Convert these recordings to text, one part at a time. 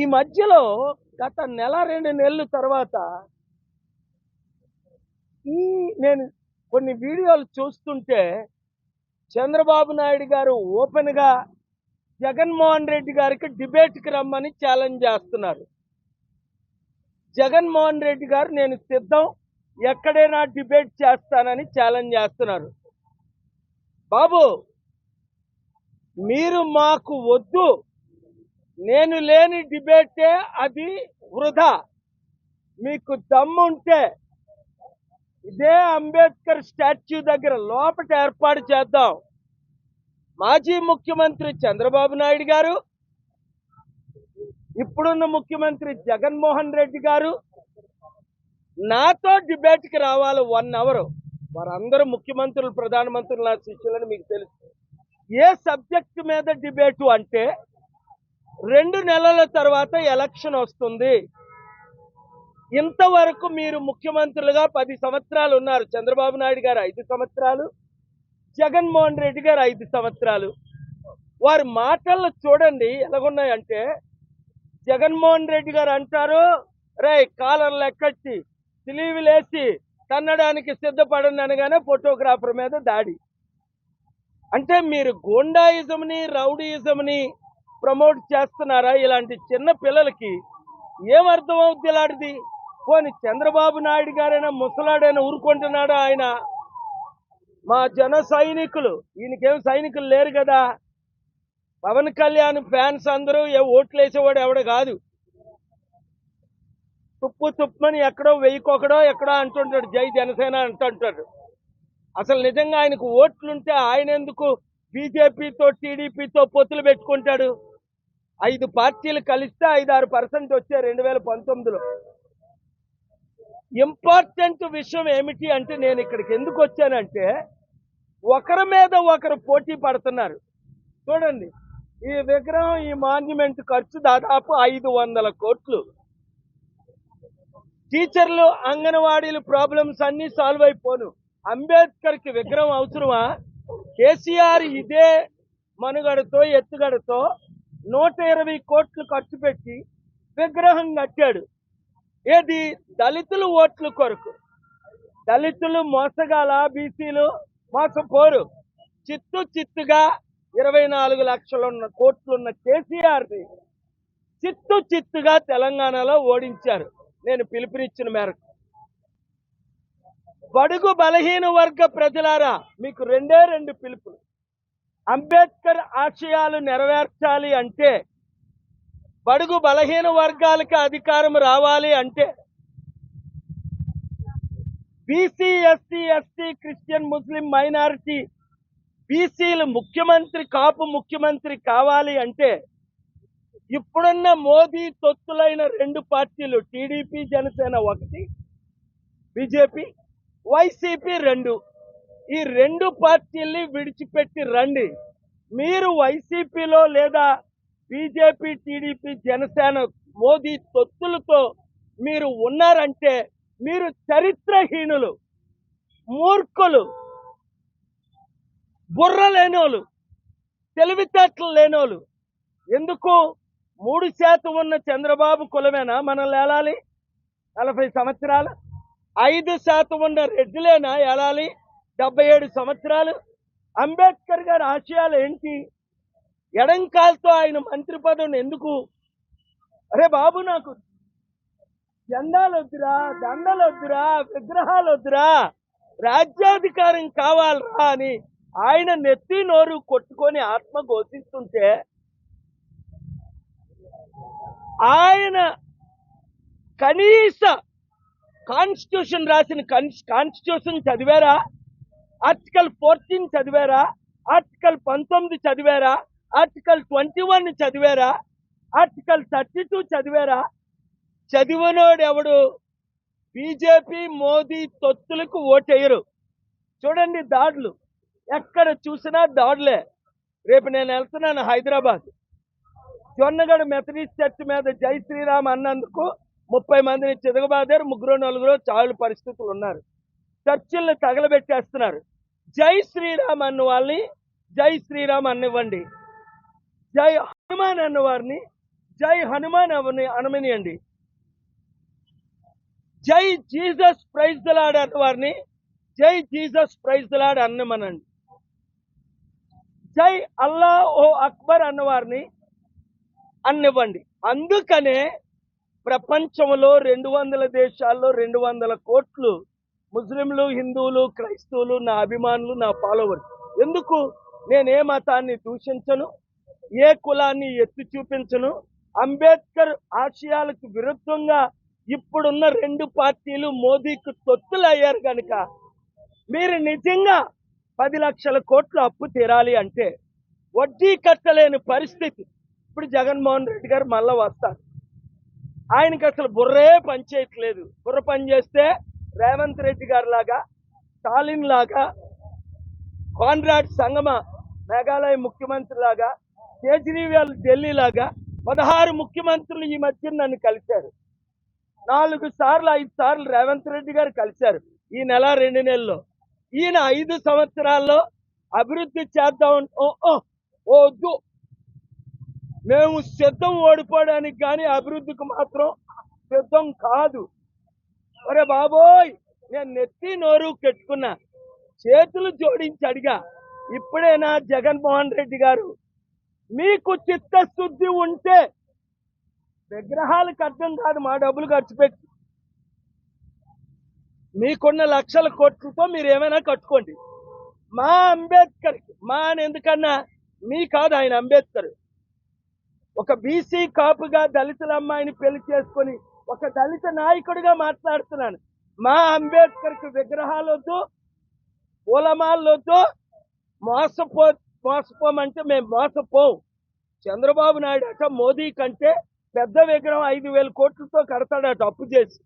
ఈ మధ్యలో గత నెల 2 నెలల తర్వాత నేను కొన్ని వీడియోలు చూస్తుంటే చంద్రబాబు నాయుడు గారు ఓపెన్గా జగన్మోహన్ రెడ్డి గారికి డిబేట్కి రమ్మని ఛాలెంజ్ చేస్తున్నారు. జగన్మోహన్ రెడ్డి గారు నేను సిద్ధం, ఎక్కడైనా డిబేట్ చేస్తానని ఛాలెంజ్ చేస్తున్నారు. బాబు, మీరు మాకు వద్దు, నేను లేని డిబేటే అది వృధా. మీకు దమ్ముంటే ఇదే అంబేద్కర్ స్టాచ్యూ దగ్గర లోపట ఏర్పాటు చేద్దాం. మాజీ ముఖ్యమంత్రి చంద్రబాబు నాయుడు గారు, ఇప్పుడున్న ముఖ్యమంత్రి జగన్మోహన్ రెడ్డి గారు నాతో డిబేట్కి రావాలి 1 అవర్. వారందరూ ముఖ్యమంత్రులు, ప్రధానమంత్రులు నా శిష్యులని మీకు తెలుసు. ఏ సబ్జెక్టు మీద డిబేటు అంటే 2 నెలల తర్వాత ఎలక్షన్ వస్తుంది. ఇంతవరకు మీరు ముఖ్యమంత్రులుగా 10 సంవత్సరాలు ఉన్నారు. చంద్రబాబు నాయుడు గారు 5 సంవత్సరాలు, జగన్మోహన్ రెడ్డి గారు 5 సంవత్సరాలు. వారి మాటల్లో చూడండి ఎలాగున్నాయంటే, జగన్మోహన్ రెడ్డి గారు అంటారు, రే కాలర్లు ఎక్కచ్చి సిలీవులేసి తన్నడానికి సిద్ధపడండి అనగానే ఫోటోగ్రాఫర్ మీద దాడి. అంటే మీరు గూండాయిజంని, రౌడీయిజంని ప్రమోట్ చేస్తున్నారా? ఇలాంటి చిన్న పిల్లలకి ఏమర్థం అవుద్ది ఇలాంటిది? పోని చంద్రబాబు నాయుడు గారైనా ముసలాడైనా ఊరుకుంటున్నాడా? ఆయన మా జన సైనికులు, ఈయనకేం సైనికులు లేరు కదా. పవన్ కళ్యాణ్ ఫ్యాన్స్ అందరూ ఓట్లు వేసేవాడు ఎవడ కాదు. తుప్పని ఎక్కడో వెయ్యికొకడో ఎక్కడో అంటుంటాడు, జై జనసేన అంటుంటాడు. అసలు నిజంగా ఆయనకు ఓట్లుంటే ఆయన ఎందుకు బీజేపీతో టీడీపీతో పొత్తులు పెట్టుకుంటాడు? 5 పార్టీలు కలిస్తే 5-6% వచ్చాయి 2019లో. ఇంపార్టెంట్ విషయం ఏమిటి అంటే, నేను ఇక్కడికి ఎందుకు వచ్చానంటే, ఒకరి మీద ఒకరు పోటీ పడుతున్నారు. చూడండి, ఈ విగ్రహం, ఈ మాన్యుమెంట్ ఖర్చు దాదాపు 500 కోట్లు. టీచర్లు, అంగన్వాడీలు ప్రాబ్లమ్స్ అన్ని సాల్వ్ అయిపోను. అంబేద్కర్కి విగ్రహం అవసరమా? కేసీఆర్ ఇదే మనుగడతో, ఎత్తుగడతో 120 కోట్లు ఖర్చు పెట్టి విగ్రహం కట్టాడు. ఏది? దళితుల ఓట్ల కొరకు. దళితులు మోసగాల, బీసీలు మోసపోరు. చిత్తుగా 24 లక్షల కోట్లున్న కేసీఆర్ని చిత్తుగా తెలంగాణలో ఓడించారు. నేను పిలుపునిచ్చిన మేరకు. బడుగు బలహీన వర్గ ప్రజలారా, మీకు 2 పిలుపులు. అంబేద్కర్ ఆశయాలు నెరవేర్చాలి అంటే, బడుగు బలహీన వర్గాలకి అధికారం రావాలి అంటే, బీసీ, ఎస్సీ, ఎస్టీ, క్రిస్టియన్, ముస్లిం, మైనారిటీ, బీసీలు ముఖ్యమంత్రి, కాపు ముఖ్యమంత్రి కావాలి అంటే, ఇప్పుడున్న మోదీ తొత్తులైన 2 పార్టీలు, టీడీపీ, జనసేన 1, బీజేపీ, వైసీపీ 2, ఈ 2 పార్టీల్ని విడిచిపెట్టి రండి. మీరు వైసీపీలో లేదా బీజేపీ, టీడీపీ, జనసేన, మోదీ తొత్తులతో మీరు ఉన్నారంటే మీరు చరిత్రహీనులు, మూర్ఖులు, బుర్ర లేనోళ్ళు, తెలివితేటలు లేనోళ్ళు. ఎందుకు? 3% ఉన్న చంద్రబాబు కులమేనా మనం ఏలాలి 40 సంవత్సరాలు? 5% ఉన్న రెడ్డిలేనా ఏలాలి 77 సంవత్సరాలు? అంబేద్కర్ గారి ఆశయాలు ఏంటి? ఎడంకాలతో ఆయన మంత్రి పదవిని ఎందుకు? అరే బాబు, నాకు జెండాలు వద్దురా, దండలు వద్దురా, విగ్రహాలు వద్దురా, రాజ్యాధికారం కావాలరా అని ఆయన నెత్తి నోరు కొట్టుకొని ఆత్మ ఘోషిస్తుంటే, ఆయన కనీస కాన్స్టిట్యూషన్ రాసిన కాన్స్టిట్యూషన్ చదివారా? ఆర్టికల్ 14 చదివారా? ఆర్టికల్ 19 చదివారా? ఆర్టికల్ 21 చదివారా? ఆర్టికల్ 32 చదివారా? చదివినోడు ఎవడు? బీజేపీ, మోదీ తొత్తులకు ఓటేయరు. చూడండి, దాడులు ఎక్కడ చూసినా దాడులే. రేపు నేను వెళ్తున్నాను హైదరాబాద్. జొన్నగడ మెథడిస్ట్ చర్చ్ మీద జై శ్రీరామ్ అన్నందుకు 30 మందిని చితకబాదారు. 3-4 చావుల పరిస్థితులు ఉన్నారు. చర్చిల్ని తగలబెట్టేస్తున్నారు. జై శ్రీరామ్ అన్న వాళ్ళని జై శ్రీరామ్ అన్నివ్వండి, జై హనుమాన్ అన్న వారిని జై హనుమాన్ అనమనియండి, జై జీసస్ ప్రైజ్ ద లార్డ్ అన్న వారిని జై జీసస్ ప్రైజ్ ద లార్డ్ అన్నమనండి. జై అల్లా ఓ అక్బర్ అన్నవారిని అన్నివ్వండి. అందుకనే ప్రపంచంలో 200 దేశాల్లో 200 కోట్లు ముస్లింలు, హిందువులు, క్రైస్తవులు నా అభిమానులు, నా ఫాలోవర్స్. ఎందుకు? నేనే మతాన్ని దూషించను, ఏ కులాన్ని ఎత్తి చూపించను. అంబేద్కర్ ఆశయాలకు విరుద్ధంగా ఇప్పుడున్న 2 పార్టీలు మోదీకి తొత్తులు అయ్యారు కనుక మీరు నిజంగా 10 లక్షల కోట్లు అప్పు తీరాలి అంటే వడ్డీ కట్టలేని పరిస్థితి. ఇప్పుడు జగన్మోహన్ రెడ్డి గారు మళ్ళా వస్తారు. ఆయనకి అసలు బుర్రే పనిచేయట్లేదు. బుర్ర పని చేస్తే రేవంత్ రెడ్డి గారి లాగా, స్టాలిన్ లాగా, కాన్రాడ్ సంగమ మేఘాలయ ముఖ్యమంత్రి లాగా, కేజ్రీవాల్ ఢిల్లీ లాగా 16 ముఖ్యమంత్రులు ఈ మధ్య నన్ను కలిశారు. 4 సార్లు 5 సార్లు రేవంత్ రెడ్డి గారు కలిశారు ఈ నెల 2 నెలల్లో. ఈయన 5 సంవత్సరాల్లో అభివృద్ధి చేద్దాం, వద్దు మేము సిద్ధం, ఓడిపోవడానికి కానీ అభివృద్ధికి మాత్రం సిద్ధం కాదు. ఒరే బాబోయ్, నేను నెత్తి నోరు పెట్టుకున్నా, చేతులు జోడించి అడిగా, ఇప్పుడైనా జగన్మోహన్ రెడ్డి గారు మీకు చిత్తశుద్ధి ఉంటే విగ్రహాలకు అర్థం కాదు మా డబ్బులు ఖర్చు పెట్టి, మీకున్న లక్షల కోట్లతో మీరు ఏమైనా కట్టుకోండి. మా అంబేద్కర్కి, మా అని ఎందుకన్నా, మీ కాదు ఆయన అంబేద్కర్. ఒక బీసీ కాపుగా దళితుల అమ్మాయిని పెళ్లి చేసుకొని ఒక దళిత నాయకుడిగా మాట్లాడుతున్నాను. మా అంబేద్కర్కి విగ్రహాలొద్దు, పూలమాలొద్దు. మోసపోమంటే మేము మోసపోం. చంద్రబాబు నాయుడు అట మోదీ కంటే పెద్ద విగ్రహం 5,000 కోట్లతో కడతాడట అప్పు చేసి.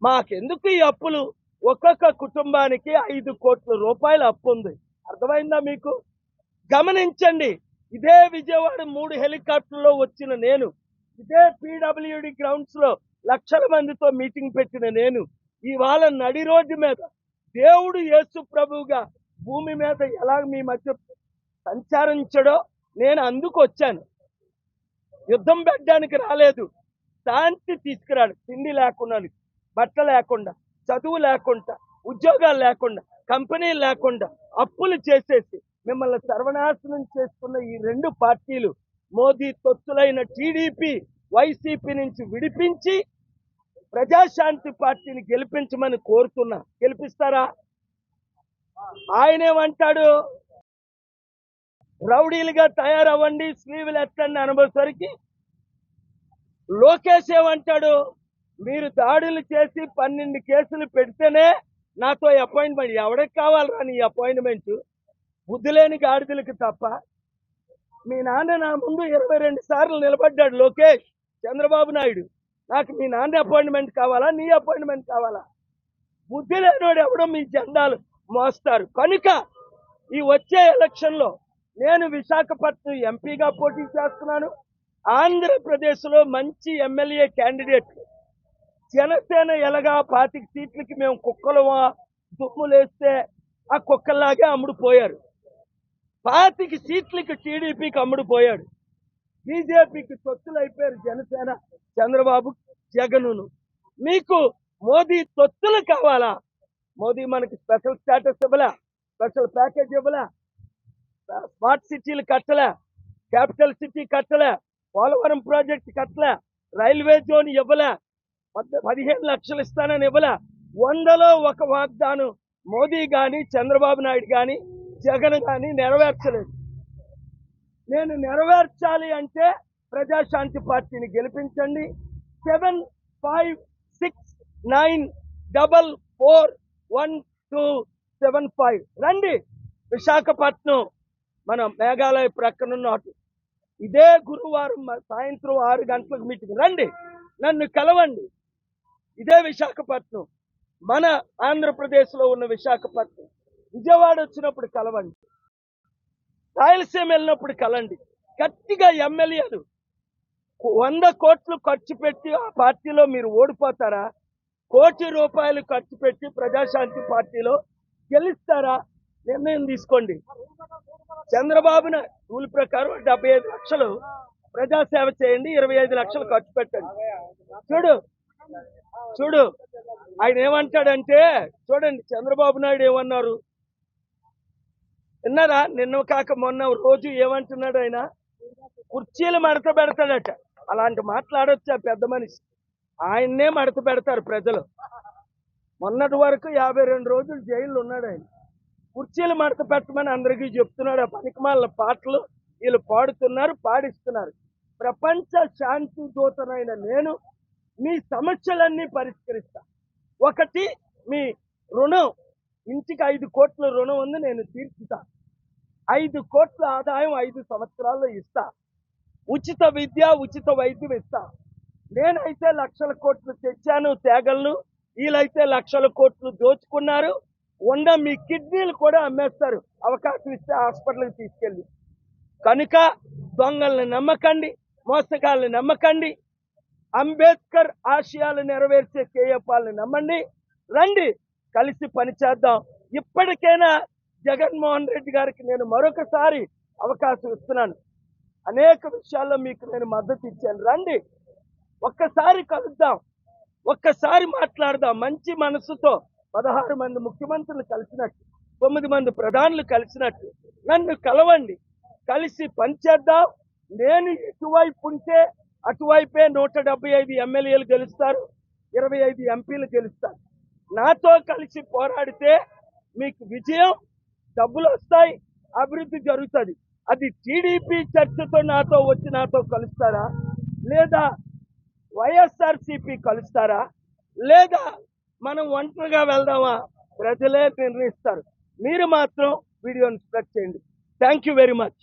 మాకెందుకు ఈ అప్పులు? ఒక్కొక్క కుటుంబానికి 5 కోట్ల రూపాయల అప్పు ఉంది. అర్థమైందా మీకు? గమనించండి. ఇదే విజయవాడ 3 హెలికాప్టర్లో వచ్చిన నేను, ఇదే PWD గ్రౌండ్స్ లో లక్షల మందితో మీటింగ్ పెట్టిన నేను, ఇవాళ నడి రోడ్డు మీద దేవుడు యేసు ప్రభువుగా భూమి మీద ఎలా మీ మధ్య సంచరించడో నేను అందుకు వచ్చాను. యుద్ధం పెట్టడానికి రాలేదు, శాంతి తీసుకురాడు. తిండి లేకుండా, బట్ట లేకుండా, చదువు లేకుండా, ఉద్యోగాలు లేకుండా, కంపెనీలు లేకుండా, అప్పులు చేసేసి మిమ్మల్ని సర్వనాశనం చేసుకున్న ఈ 2 పార్టీలు మోదీ తొత్తులైన టీడీపీ, వైసీపీ నుంచి విడిపించి ప్రజాశాంతి పార్టీని గెలిపించమని కోరుతున్నా. గెలిపిస్తారా? ఆయనేమంటాడు, రౌడీలుగా తయారవ్వండి, స్లీవులు ఎత్తండి అనుభవసరికి. లోకేష్ ఏమంటాడు, మీరు దాడులు చేసి 12 కేసులు పెడితేనే నాతో అపాయింట్మెంట్. ఎవరికి కావాలరా నీ అపాయింట్మెంట్? బుద్ధి లేని గాడిదలకి తప్ప. మీ నాన్న నా ముందు 22 సార్లు నిలబడ్డాడు లోకేష్, చంద్రబాబు నాయుడు. నాకు మీ నాన్న అపాయింట్మెంట్ కావాలా, నీ అపాయింట్మెంట్ కావాలా? బుద్ధి లేనివాడు ఎవడో మీ జెండాలు మోస్తారు. కనుక ఈ వచ్చే ఎలక్షన్లో నేను విశాఖపట్నం ఎంపీగా పోటీ చేస్తున్నాను. ఆంధ్రప్రదేశ్లో మంచి ఎమ్మెల్యే క్యాండిడేట్లు. జనసేన ఎలాగా 25 సీట్లకి మేము కుక్కలు దుమ్ములేస్తే ఆ కుక్కల్లాగే అమ్ముడుపోయారు. 25 సీట్లకి టీడీపీకి అమ్ముడుపోయాడు. బీజేపీకి తొత్తులు అయిపోయారు జనసేన, చంద్రబాబు, జగనును. మీకు మోదీ తొత్తులు కావాలా? మోదీ మనకి స్పెషల్ స్టేటస్ ఇవ్వలే, స్పెషల్ ప్యాకేజ్ ఇవ్వలే, స్మార్ట్ సిటీలు కట్టలే, క్యాపిటల్ సిటీ కట్టలే, పోలవరం ప్రాజెక్ట్ కట్టలే, రైల్వే జోన్ ఇవ్వలే, 15 లక్షలు ఇస్తానని ఇవ్వలే. 100లో 1 వాగ్దానం మోదీ గాని, చంద్రబాబు నాయుడు గాని, జగన్ గాని నెరవేర్చలేదు. నేను నెరవేర్చాలి అంటే ప్రజాశాంతి పార్టీని గెలిపించండి. 7569441275 రండి. విశాఖపట్నం మన మేఘాలయ ప్రక్కనున్న ఇదే గురువారం సాయంత్రం 6 గంటలకు మీటింగ్ రండి, నన్ను కలవండి. ఇదే విశాఖపట్నం, మన ఆంధ్రప్రదేశ్లో ఉన్న విశాఖపట్నం. విజయవాడ వచ్చినప్పుడు కలవండి, రాయలసీమ వెళ్ళినప్పుడు కలండి. గట్టిగా ఎమ్మెల్యేలు 100 కోట్లు ఖర్చు పెట్టి ఆ పార్టీలో మీరు ఓడిపోతారా? 1 కోటి రూపాయలు ఖర్చు పెట్టి ప్రజాశాంతి పార్టీలో గెలుస్తారా? నిర్ణయం తీసుకోండి. చంద్రబాబున రూల్ ప్రకారం 75 లక్షలు ప్రజాసేవ చేయండి, 25 లక్షలు ఖర్చు పెట్టండి. చూడు చూడు ఆయన ఏమంటాడంటే, చూడండి చంద్రబాబు నాయుడు ఏమన్నారు విన్నారా? నిన్న కాక మొన్న రోజు ఏమంటున్నాడు ఆయన? కుర్చీలు మడత పెడతాడట. అలాంటి మాట్లాడొచ్చా పెద్ద మనిషి? ఆయన్నే మడత పెడతారు ప్రజలు. మొన్నటి వరకు 52 రోజులు జైల్లో ఉన్నాడు ఆయన. కుర్చీలు మడత పెట్టమని అందరికీ చెప్తున్నాడు. ఆ పనికిమాల పాటలు వీళ్ళు పాడుతున్నారు, పాడిస్తున్నారు. ప్రపంచ శాంతి దూతనైన నేను మీ సమస్యలన్నీ పరిష్కరిస్తా. ఒకటి, మీ రుణం, ఇంటికి 5 కోట్ల రుణం ఉంది, నేను తీర్చుతా. 5 కోట్ల ఆదాయం 5 సంవత్సరాల్లో ఇస్తా. ఉచిత విద్య, ఉచిత వైద్యం ఇస్తా. నేనైతే లక్షల కోట్లు తెచ్చాను తేగలను, వీళ్ళైతే లక్షల కోట్లు దోచుకున్నారు. ఉన్న మీ కిడ్నీలు కూడా అమ్మేస్తారు అవకాశం ఇస్తే హాస్పిటల్కి తీసుకెళ్ళి. కనుక దొంగల్ని నమ్మకండి, మోసగాళ్ళని నమ్మకండి. అంబేద్కర్ ఆశయాలు నెరవేర్చే కేఏపాల్ని నమ్మండి. రండి కలిసి పనిచేద్దాం. ఇప్పటికైనా జగన్మోహన్ రెడ్డి గారికి నేను మరొకసారి అవకాశం ఇస్తున్నాను. అనేక విషయాల్లో మీకు నేను మద్దతు ఇచ్చాను. రండి ఒక్కసారి కలుద్దాం, ఒక్కసారి మాట్లాడదాం. మంచి మనసుతో 16 మంది ముఖ్యమంత్రులు కలిసినట్టు, 9 మంది ప్రధానులు కలిసినట్టు నన్ను కలవండి, కలిసి పనిచేద్దాం. నేను ఇటువైపు ఉంటే అటువైపే 175 ఎమ్మెల్యేలు గెలుస్తారు, 25 ఎంపీలు గెలుస్తారు. నాతో కలిసి పోరాడితే మీకు విజయం, డబ్బులు వస్తాయి, అభివృద్ధి జరుగుతుంది. అది టీడీపీ చర్చతో నాతో వచ్చి నాతో కలుస్తారా, లేదా వైఎస్ఆర్సీపీ కలుస్తారా, లేదా మనం ఒంటరిగా వెళ్దామా? ప్రజలే నిర్ణయిస్తారు. మీరు మాత్రం వీడియోని స్ప్రెడ్ చేయండి. Thank you very much.